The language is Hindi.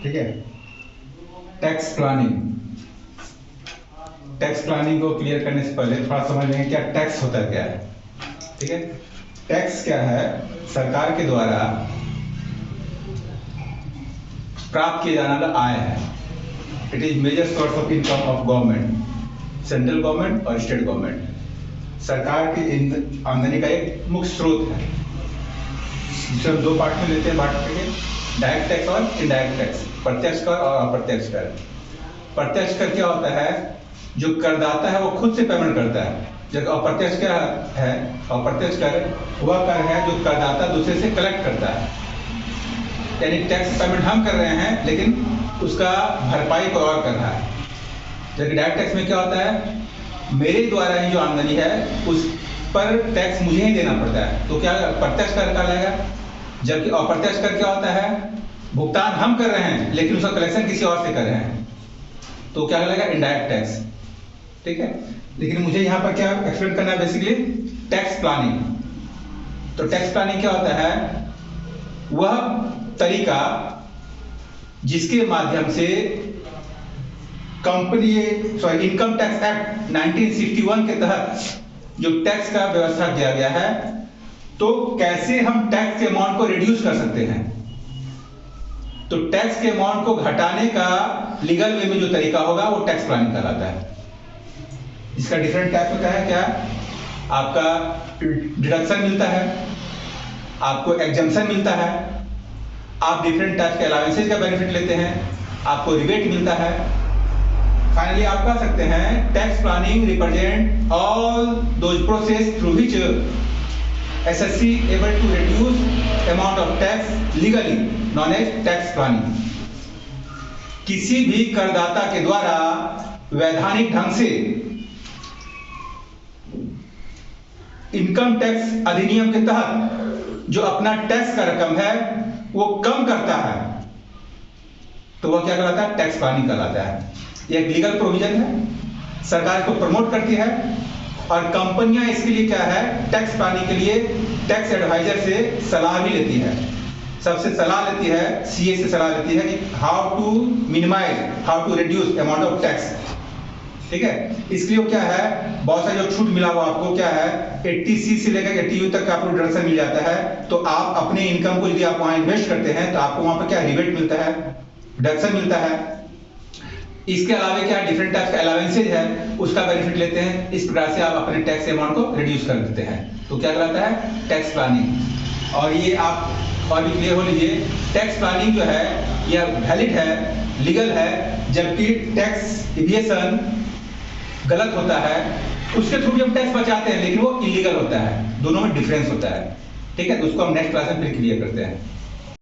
ठीक है। टैक्स प्लानिंग, टैक्स प्लानिंग को क्लियर करने से पहले थोड़ा समझ लेंगे क्या टैक्स होता क्या है। ठीक है, टैक्स क्या है? सरकार के द्वारा प्राप्त किया जाने वाला आय है। It is major source of income of government, central government और स्टेट गवर्नमेंट। सरकार की आमदनी का एक मुख्य स्रोत है, जिसे हम दो पार्ट में लेते हैं, बांट करके डायरेक्ट टैक्स और इनडायरेक्ट टैक्स, प्रत्यक्ष कर और अप्रत्यक्ष कर। प्रत्यक्ष कर क्या होता है? जो करदाता है वो खुद से पेमेंट करता है। जबकि अप्रत्यक्ष क्या है? अप्रत्यक्ष कर वह कर है जो करदाता दूसरे से कलेक्ट करता है, यानी टैक्स पेमेंट हम कर रहे हैं लेकिन उसका भरपाई कोई और कर रहा है। जबकि डायरेक्ट टैक्स में क्या होता है? मेरे द्वारा ही जो आमदनी है उस पर टैक्स मुझे ही देना पड़ता है, तो क्या प्रत्यक्ष कर कहलाएगा। जबकि अप्रत्यक्ष कर क्या होता है? भुगतान हम कर रहे हैं लेकिन उसका कलेक्शन किसी और से कर रहे हैं, तो क्या कहलाएगा? Indirect tax. ठीक है, लेकिन मुझे यहाँ पर क्या एक्सप्लेन करना है? Basically tax planning. तो टैक्स प्लानिंग क्या होता है? वह तरीका जिसके माध्यम से इनकम टैक्स एक्ट 1961 के तहत जो टैक्स का व्यवस्था किया गया है, तो कैसे हम टैक्स के अमाउंट को रिड्यूस कर सकते हैं। तो टैक्स के अमाउंट को घटाने का लीगल वे में जो तरीका होगा वो टैक्स प्लानिंग कहलाता है। इसका डिफरेंट टैक्स होता है क्या? आपका डिडक्शन मिलता है, आपको एग्जम्पशन मिलता है, आप डिफरेंट टाइप के अलाउंसेज का बेनिफिट लेते हैं, आपको रिबेट मिलता है। फाइनली आप कह सकते हैं tax planning represent all those process through which assessee able to reduce amount of tax legally known as tax planning. किसी भी करदाता के द्वारा वैधानिक ढंग से इनकम टैक्स अधिनियम के तहत जो अपना टैक्स का रकम है वो कम करता है, तो वह क्या कहलाता है? टैक्स प्लानिंग कहलाता है। यह एक लीगल प्रोविजन है, सरकार को प्रमोट करती है और कंपनियां इसके लिए क्या है? टैक्स प्लानिंग के लिए टैक्स एडवाइजर से सलाह भी लेती है। सबसे सलाह लेती है, सीए से सलाह लेती है कि how to minimise, how to reduce amount of tax. ठीक है, इसलिए क्या है? बहुत सारे जो छूट मिला हुआ आपको क्या है? 80C से लेकर 80U तक का आपको डिडक्शन मिल जाता है। तो आप अपने इनकम को यदि आप वहां इन्वेस्ट करते हैं तो आपको वहां पर क्या रिबेट मिलता है, डिडक्शन मिलता है। इसके अलावा क्या डिफरेंट टाइप्स के अलाउंसेज है, उसका बेनिफिट लेते हैं। इस प्रकार से आप अपने टैक्स अमाउंट को रिड्यूस कर देते हैं, तो क्या कहलाता है? Tax planning. और ये आप और भी क्लियर हो लीजिए, टैक्स प्लानिंग जो है यह वैलिड है, लीगल है, जबकि टैक्स इविएशन गलत होता है। उसके थ्रू भी हम टैक्स बचाते हैं लेकिन वो इलीगल होता है। दोनों में डिफरेंस होता है। ठीक है, तो उसको हम नेक्स्ट क्लास में फिर क्लियर करते हैं।